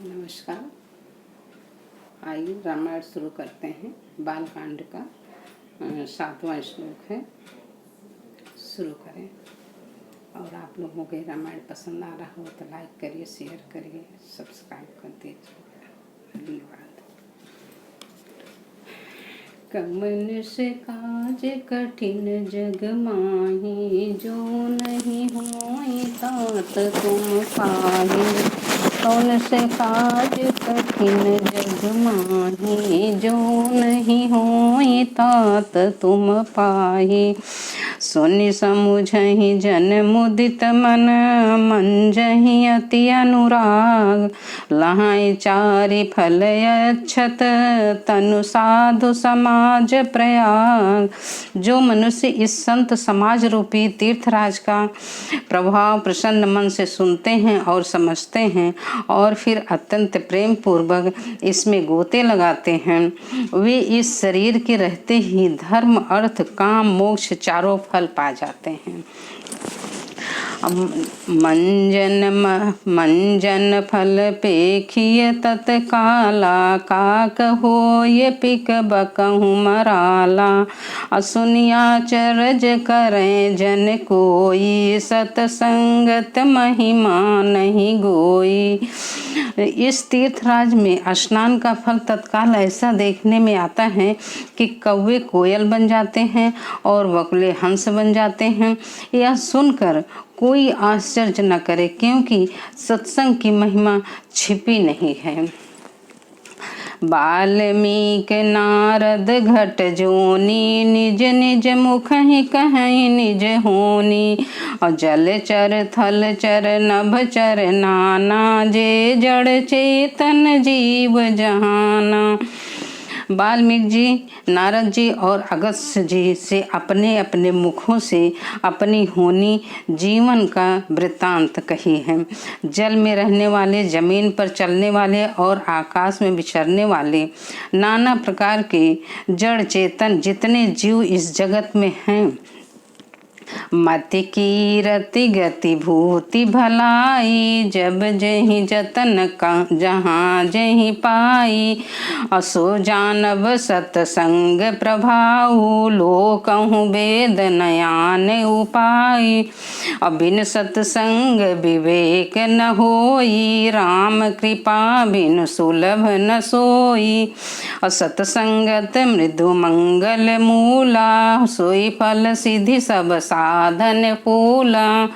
नमस्कार। आइए रामायण शुरू करते हैं। बालकांड का 7वां श्लोक है। शुरू करें। और आप लोगों के रामायण पसंद आ रहा हो तो लाइक करिए, शेयर करिए, सब्सक्राइब कर दीजिए। धन्यवाद। कमन से काज कठिन जग माही, जो नहीं होई तात तुम पाही। कौन से काज कठिन जग माही, जो नहीं होई तात तुम पाही। सुनि समुझहि जन मुदित मन, मंजहि अति अनुराग। लहाई चारि फल अच्छत, तनु साधु समाज प्रयाग। जो मनुष्य इस संत समाज रूपी तीर्थराज का प्रभाव प्रसन्न मन से सुनते हैं और समझते हैं और फिर अत्यंत प्रेम पूर्वक इसमें गोते लगाते हैं, वे इस शरीर के रहते ही धर्म अर्थ काम मोक्ष चारों फल पा जाते हैं। मंजन फल पेखिय तत्काला, काक होय पिक बकहु मराला। असुनिया चरज करें जन कोई, सतसंगत महिमा नहीं गोई। इस तीर्थराज में स्नान का फल तत्काल ऐसा देखने में आता है कि कौवे कोयल बन जाते हैं और बगुले हंस बन जाते हैं। यह सुनकर कोई आश्चर्य न करे, क्योंकि सत्संग की महिमा छिपी नहीं है। वाल्मीकि नारद घट जोनी, निज निज मुख ही कहीं निज होनी। और जल चर थल चर नभ चर नाना, जे जड़ चेतन जीव जहाना। वाल्मीकि जी, नारद जी और अगस्त्य जी से अपने अपने मुखों से अपनी होनी जीवन का वृत्तांत कही है। जल में रहने वाले, जमीन पर चलने वाले और आकाश में विचरने वाले नाना प्रकार के जड़ चेतन जितने जीव इस जगत में हैं, मति की रति गति भूति भलाई। जब जहि जतन जहाँ जहि पाई, असो जानब सतसंग प्रभाऊ। लोकहु वेद नयान उपाय, अबिन सतसंग विवेक न होई। राम कृपा बिन सुलभ न सोई। असतसंगत मृदु मंगल मूला, सोई फल सिद्धि सब साधन फूला।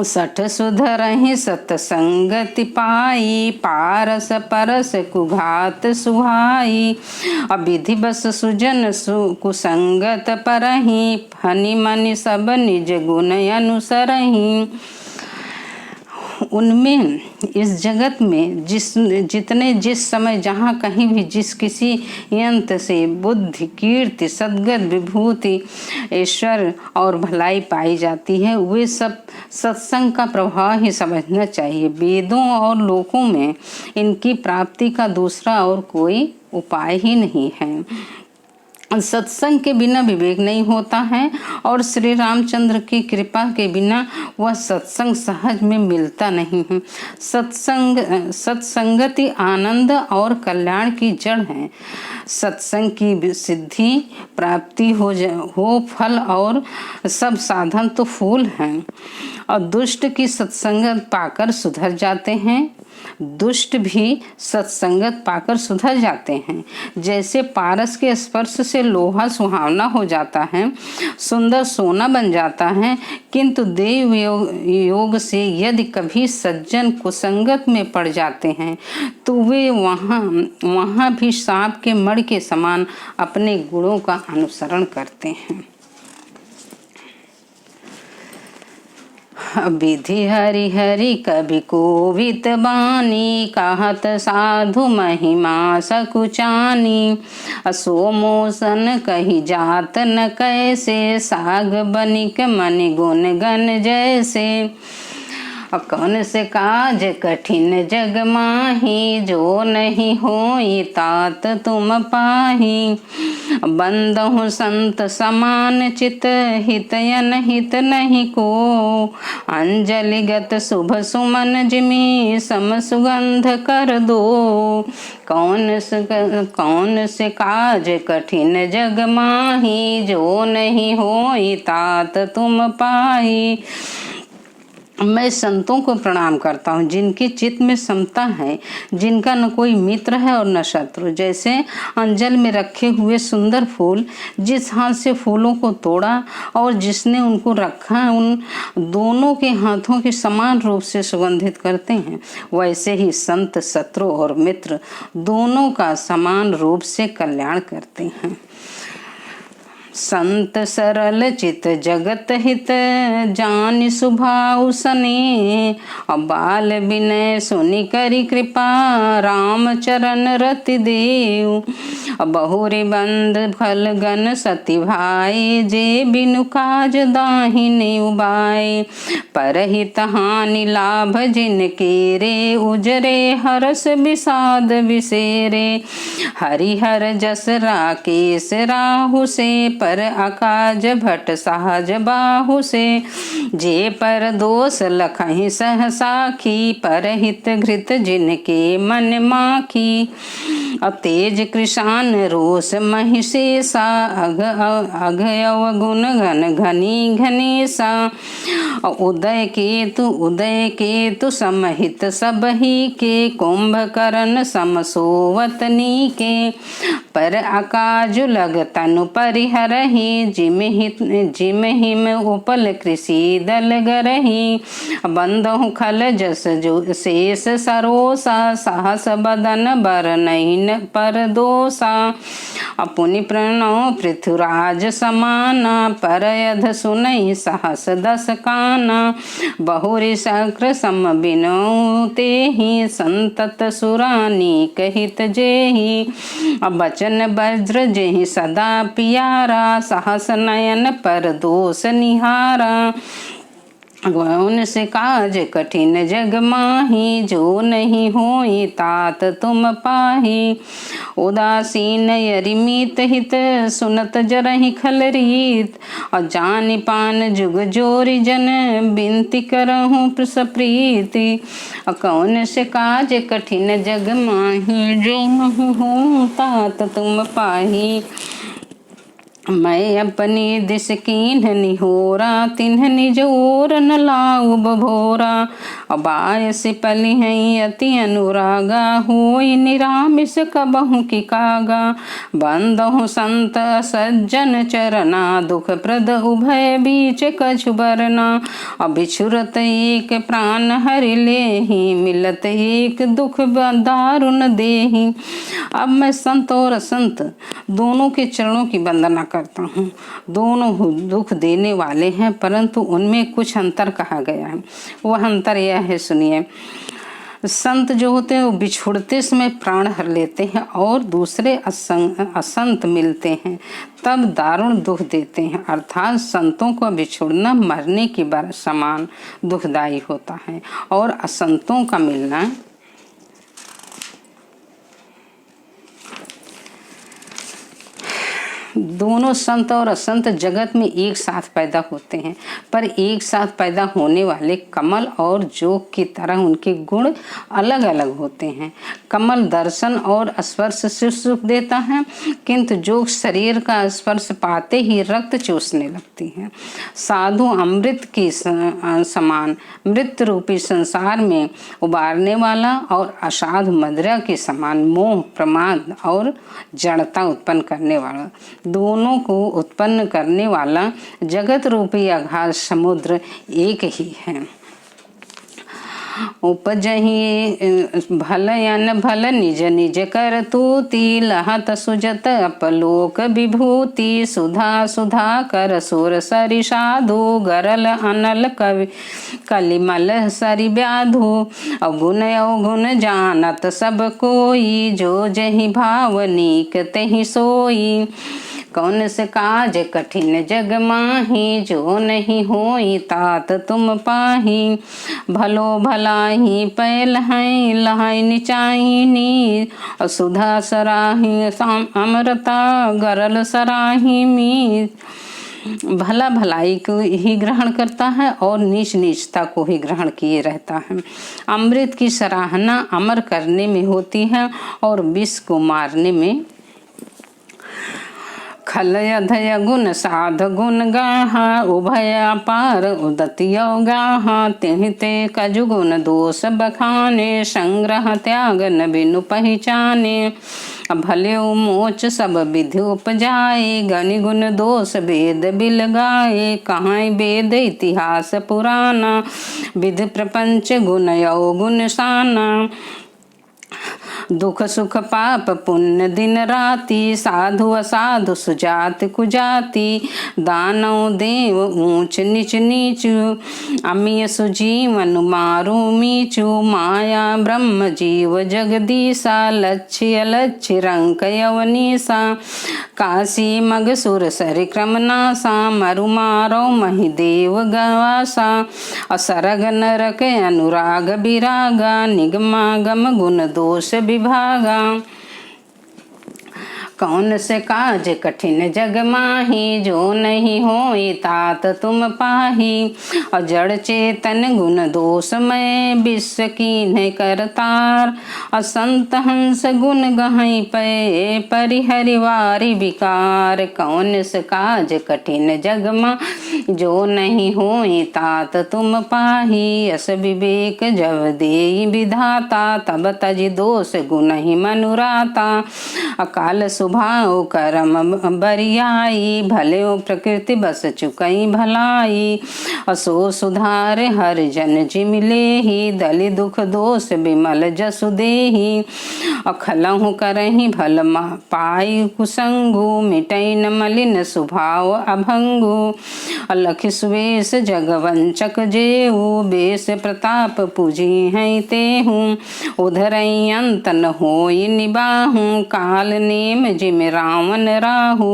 सठ सुधरहि सतसंगति पाई, पारस परस कुघात सुहाई। अविधि बस सुजन कुसंगत परहि, फनि मनि सब निज गुण अनुसरहि। उनमें इस जगत में जिस समय जहाँ कहीं भी जिस किसी यंत्र से बुद्धि कीर्ति सद्गत विभूति ऐश्वर्य और भलाई पाई जाती है, वे सब सत्संग का प्रभाव ही समझना चाहिए। वेदों और लोकों में इनकी प्राप्ति का दूसरा और कोई उपाय ही नहीं है। सत्संग के बिना विवेक नहीं होता है और श्री रामचंद्र की कृपा के बिना वह सत्संग सहज में मिलता नहीं है। सत्संगति आनंद और कल्याण की जड़ है। सत्संग की सिद्धि प्राप्ति हो फल और सब साधन तो फूल हैं। और दुष्ट की सत्संगत पाकर सुधर जाते हैं, दुष्ट भी सत्संगत पाकर सुधर जाते हैं। जैसे पारस के स्पर्श से लोहा सुहावना हो जाता है, सुंदर सोना बन जाता है, किंतु देव योग से यदि कभी सज्जन कुसंगत में पड़ जाते हैं तो वे वहाँ भी सांप के मड़ के समान अपने गुणों का अनुसरण करते हैं। विधि हरि हरि कभी कोवित बानी, कहत साधु महिमा सकुचानी। असो मोसन कही जात न कैसे, साग बनिक मन गुण गन जैसे। और कौन से काज कठिन जग माही, जो नहीं होई तात तुम पाही। बंदहु संत समान चित, हित अनहित नहीं को, अंजलिगत शुभ सुमन जिमि सम सुगंध कर दो। कौन से काज कठिन जग माही, जो नहीं होई तात तुम पाही। मैं संतों को प्रणाम करता हूँ जिनके चित्त में समता है, जिनका न कोई मित्र है और न शत्रु। जैसे अंजल में रखे हुए सुंदर फूल जिस हाथ से फूलों को तोड़ा और जिसने उनको रखा उन दोनों के हाथों के समान रूप से सुगंधित करते हैं, वैसे ही संत शत्रु और मित्र दोनों का समान रूप से कल्याण करते हैं। संत सरल चित जगत हित, जान सुभाउ सने, बाल विनय सुनि करी कृपा, राम चरण रति देव। बहुरी बंद फल गन सति भाई, जे बिनु काज दाहिने उबाई। परहित हानि लाभ जिनके रे, उजरे हरस विषाद विसेरे। हरिहर जस राकेश राहु से, पर अकाज भट सहज बाहु से। जे पर दोष लखहि सह साखी, पर हित घृत जिनके मन माखी। तेज कृशान रोष महिषेषा, अघ अवगुण घन घनी घनेसा। उदय केतु समहित सबही के, कुंभकर्ण समसोवतनी के। पर अकाजु लग तनु परिहरहि, जिम हिम उपल कृषि दल गरहि। बंदहु खल जस जो शेष सरोसा, साहस बदन बर नहीं पर दोषा। अपुनि प्रणव पृथुराज समाना, पर यध सुनहि सहस दस काना। बहुरि शक्र सम बिनु तेहि, संतत सुरानी कहित जेहि। बचन वज्र जेहि सदा पियारा, सहस नयन पर दोष निहारा। कौन से काज कठिन जग माही, जो नहीं होई तात तुम पाही। उदासीन यरिमीत हित, सुनत जरहि खल रीत। और जानि पान जुग जोरी जन, बिनती करहूँ सप्रीति। कौन से काज कठिन जग माही, जो नहीं होई तात तुम पाही। मैं अपनी दिस कीन्ह निहोरा, तिन्ह निज ओर न लाऊ बभोरा। अबायस पली हैं अति अनुरागा, होई निरामिस कबहु की कागा। बंदहु संत सज्जन चरना, दुख प्रद उभय बीच कछु बरना। बिछुरत एक प्राण हरि लेहि, मिलत एक दुख दारुण देहि। अब मैं संत और असंत दोनों के चरणों की वंदना करता हूँ। दोनों दुख देने वाले हैं, परंतु उनमें कुछ अंतर कहा गया है। वह अंतर यह है, सुनिए। संत जो होते हैं वो बिछुड़ते समय प्राण हर लेते हैं, और दूसरे असंत मिलते हैं तब दारुण दुख देते हैं। अर्थात संतों को बिछुड़ना मरने की समान दुखदायी होता है, और असंतों का मिलना दोनों संत और असंत जगत में एक साथ पैदा होते हैं, पर एक साथ पैदा होने वाले कमल और जोग की तरह उनके गुण अलग अलग होते हैं। कमल दर्शन और स्पर्श से सुख देता है, किंतु जोग शरीर का स्पर्श पाते ही रक्त चूसने लगती है। साधु अमृत की समान मृत रूपी संसार में उबारने वाला, और असाधु मदिरा के समान मोह प्रमाद और जड़ता उत्पन्न करने वाला। दोनों को उत्पन्न करने वाला जगत रूपी अगाध समुद्र एक ही है। उपजहि भल यन भल निज निज कर तूति, लहत सुजत अपलोक विभूति। सुधा सुधा कर सुर सरि साधु, गरल अनल कवि कलिमल सरि व्याधु। अवगुण जानत सब कोई, जो जहि भावनिक तहि सोई। कौन से काज कठिन जग माही, जो नहीं होई तात तुम पाही। भलो भलाई पैल हैं लहाई निचाइनी, सुधा सराही अमृता गरल सराही मी। भला भलाई को ही ग्रहण करता है और नीच नीचता को ही ग्रहण किए रहता है। अमृत की सराहना अमर करने में होती है और विष को मारने में। खलय धय गुण साध गुण गाहा, उभय पार उदतियो गाहा। तिहि ते कजु गुण दोष बखाने, संग्रह त्याग न बिनु पहचाने। भले मोच सब विधि उपजाए, गनि गुण दोष वेद बिल गाए। कहाँ वेद इतिहास पुराना, विधि प्रपंच गुण अवगुण साना। दुख सुख पाप पुण्य दिन राति, साधु असाधु सुजाति कुजाति। दानव देव ऊंच नीच नीचु, अमीय सुजीवन मारू मीचु। माया ब्रह्म जीव जगदीसा, लक्ष्य लक्ष्य रंक यवनीसा। काशी मग सुर सरि क्रम नासा, मरु मारो मही देव गवासा। असरग नरक अनुराग विरागा, निगमागम गुण दोष विभागा। कौन से काज कठिन जग माही, जो नहीं होई तात तुम पाही। और जड़ चेतन गुण दोषमय, विश्व कीन्ह करतार। असंत हंस गुण गहई पे, परिहरिवारी विकार। कौन से काज कठिन जग मा, जो नहीं होई तात तुम पाही। अस विवेक जब देई विधाता, तब तज दोष गुण ही मनुराता। अकाल भाव करम बरियाई, भले प्रकृति बस चुकई भलाई। असो सुधार हर जन जिमिले ही, दलि दुख दोष बिमल जसु देही। अखलहु करही भल पाई कुसंगु, मिटई न मलिन स्वभाव अभंगु। अलख सुवेश जगवंचक जेहू, बेस प्रताप पूजी हैं तेहू। उधरई अंत न होई निबाहू, काल नेम जिम रावण राहु।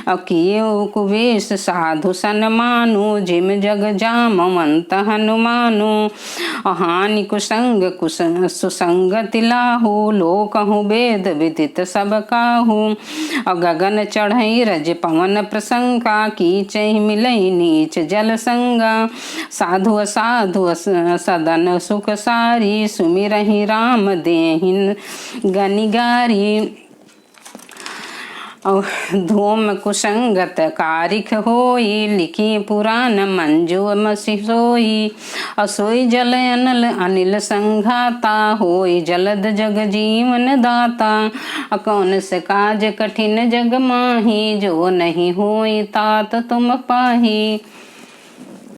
अकियो कुवेश साधु सन्मानु, जिम जग जामवंत हनुमानु। हानि कुसंग सुसंगति लाहु, लोकहु वेद विदित सब काहू। गगन चढ़ई रज पवन प्रसंका, कीचहि मिलई नीच जल संगा। साधु असाधु सदन सुख सारी, सुमिरहि राम देहिन गनिगारी। धूम कुसंगत कारिख होई, लिखी पुराण मंजू मसी सोई। असोई जल अनल अनिल संघाता, होई जलद जग जीवन दाता। कौन से काज कठिन जग माही, जो नहीं होई तात तुम पाही।